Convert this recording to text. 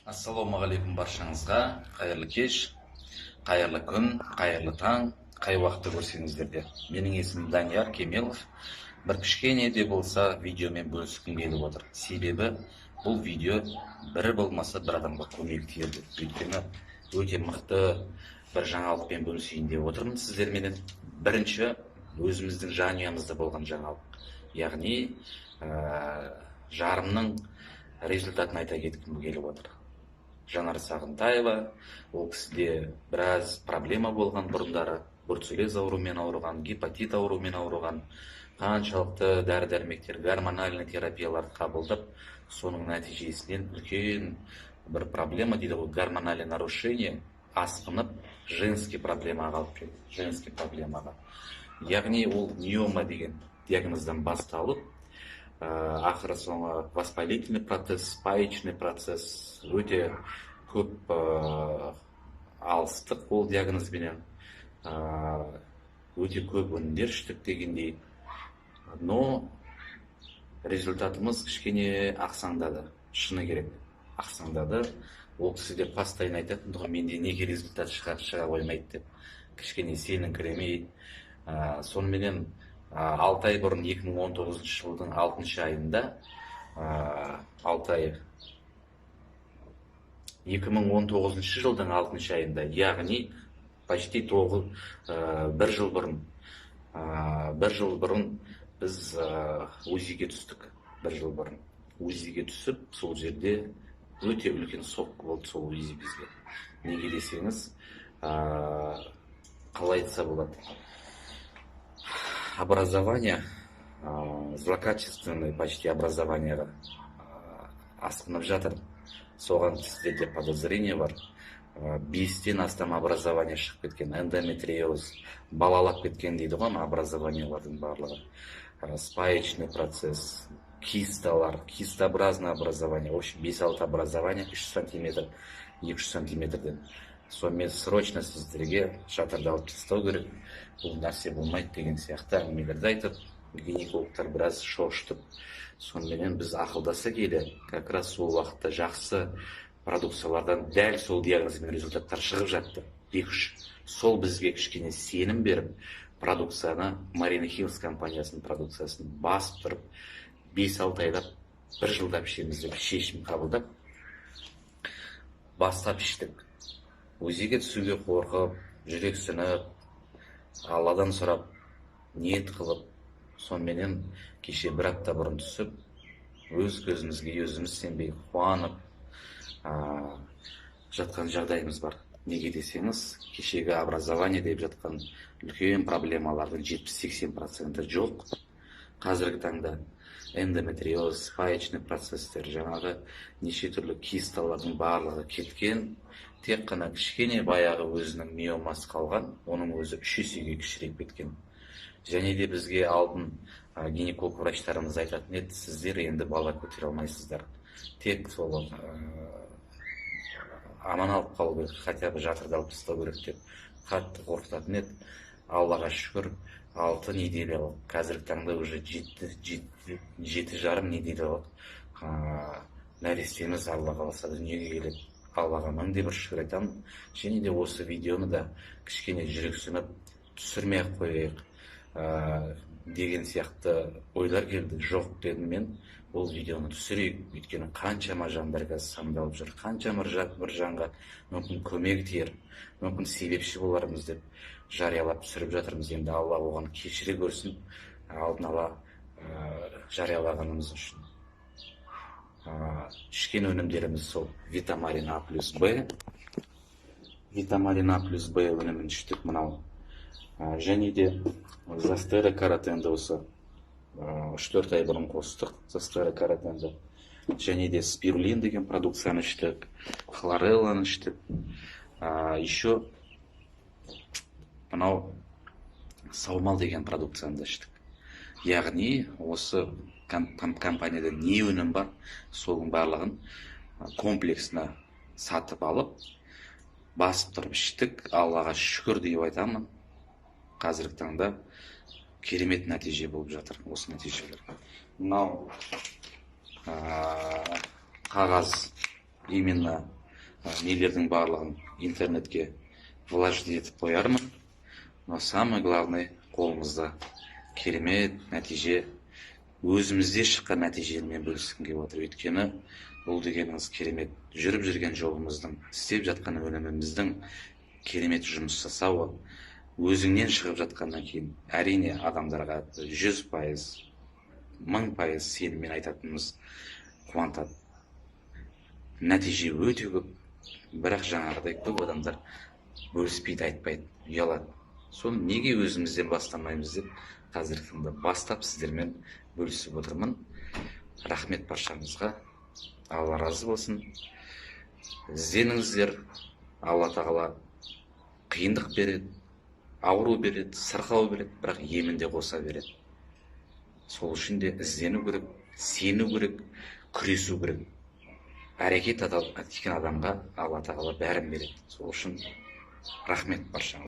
Ассалаумағалейкум баршаңызға. Қайырлы кеш, қайырлы күн, қайырлы таң, қай уақытта көрсеңіздер де. Менің есімім Данияр Кемелов. Бір кішкене де болса видеомен бөліскім келіп отыр. Себебі бұл видео бір болмаса бір адамға көмек тиеді. Өйткені өте мықты бір жаңалықпен бөлісейін деп отырмын сіздерменен. Бірінші, өзіміздің жанұямызда болған жаңалық. Яғни жарымның результатын айта кеткім келіп отыр. Жанар Сағынтаева, ол кісіде біраз проблема болған бұрындары, бруцеллез ауруымен ауырған, гепатит ауруымен ауырған, қаншалықты дәрі-дәрмектер, гормональный терапияларды қабылдап, соның нәтижесінен үлкен бір проблема дейді ғой, гормональный нарушение асқынып, женский проблемаға алып келді, женский проблемаға. Яғни ол миома деген диагноздан басталып, ақыры соңы воспалительный процесс, спаечный процесс, өте көп алыстық ол диагнозбенен, өте көп өнімдер іштік дегендей. Но результатымыз кішкене ақсаңдады, шыны керек, ақсаңдады. Ол кісі де постоянно айтатын, менде неге результат шыға қоймайды деп, кішкене сеніңкіремей. Сонымен 6 ай бұрын 2019 жылдың 6 айында, 2019 жылдың 6 айында, яғни почти бір жыл бұрын біз УЗИге түстік. Бір жыл бұрын УЗИге түсіп, сол жерде өте үлкен соққы болды сол УЗИ бізге. Неге десеңіз, қалай айтса болады, образование, злокачественное почти образованияға асқынып жатыр. Соған сіздерде подозрение бар. 5-тен астам образование шығып кеткен, эндометриоз, балалап кеткен дейді ғой, образованиялардың барлығы. Спаечный процесс, кисталар, кистообразное образование, в общем 5-6 образование, 3 сантиметр, 200 сантиметрден. Сонымен срочно сіздерге шатырды алып тастау керек, бұл нәрсе болмайды деген сияқты әңгімелерді айтып, гинекологтар біраз шошытып, сонымен біз ақылдаса келе, как раз сол уақытта жақсы продукциялардан дәл сол диагнозбен результаттар шығып жатты. 2-3. Сол бізге кішкене сенім беріп, продукцияны, Marina Hills компаниясының продукциясын басып тұрып, 5-6 айда бір жылдап ішеміз деп шешім қабылдап, бастап іштік. УЗИге түсуге қорқып, жүрексініп, Алладан сұрап, ниет қылып, сонымен кеше бір апта бұрын түсіп, өз көзімізге өзіміз сенбей қуанып жатқан жағдайымыз бар. Неге десеңіз, кешегі образование деп жатқан үлкен проблемалардың 70-80% жоқ. Қазіргі таңда эндометриоз, спаечный процесстер, жаңағы неше түрлі кисталардың барлығы кеткен. Тек қана кішкене баяғы өзінің миомасы қалған, оның өзі 3 есеге кішірейіп кеткен. Және де бізге алдын гинеколог врачтарымыз айтатын еді, сіздер енді бала көтере алмайсыздар. Тек сол аман алып қалу керек, хотя бы жатырды алып тастау керек деп қатты қорқытатын еді. Аллаға шүкір, 6 неделялық, қазіргі таңда уже 7 жарым неделялық нәрестеміз Алла қаласа дүниеге келеді. Аллаға мыңде бір шүкір айтамын. Және де осы видеоны да кішкене жүрексініп түсірмей қойайық деген сияқты ойлар келді. Жоқ дедім мен, бұл видеоны түсірейік. Өйткені қаншама жандар қазір сандалып жүр, қаншама бір жанға мүмкін көмек тиер, мүмкін себепші болармыз деп жариялап түсіріп жатырмыз. Енді Алла оған кешіре көрсін, алдын ала жариялағанымыз үшін. Ішкен өнімдеріміз сол Витамарин А плюс Б. Витамарин А плюс Б өнімін іштік мынау. Және де Застера каротенді осы 3-4 ай бұрын қостық. Застера каротенді. Және де спирулин деген продукцияны іштік. Хлорелланы іштік. Еще мынау саумал деген продукцияны іштік. Яғни осы компанияда не өнім бар, соның барлығын комплексына сатып алып, басып тұрып іштік. Аллаға шүкір деп айтамын. Қазіргі таңда керемет нәтиже болып жатыр осы нәтижелер. Мынау қағаз именно нелердің барлығын интернетке влажить етіп қоярмын. Но самый главный, қолымызда керемет нәтиже, өзімізде шыққан нәтижемен бөліскім келіп отыр. Өйткені бұл дегеніңіз керемет. Жүріп жүрген жолымыздың, істеп жатқан өніміміздің керемет жұмыс жасауы, өзіңнен шығып жатқаннан кейін, әрине адамдарға 100%, 1000% сеніммен айтатынымыз қуантады. Нәтиже өте көп, бірақ жаңағыдай көп адамдар бөліспейді, айтпайды, ұялады. Соны неге өзімізден бастамаймыз деп қазіргі таңда бастап сіздермен бөлісіп отырмын. Рахмет баршаңызға. Алла разы болсын. Ізденіңіздер. Алла тағала қиындық береді, ауру береді, сырқау береді, бірақ емінде қоса береді. Сол үшін де іздену керек, сену керек, күресу керек. Әрекет еткен адамға Алла тағала бәрін береді. Сол үшін рахмет баршаңызға.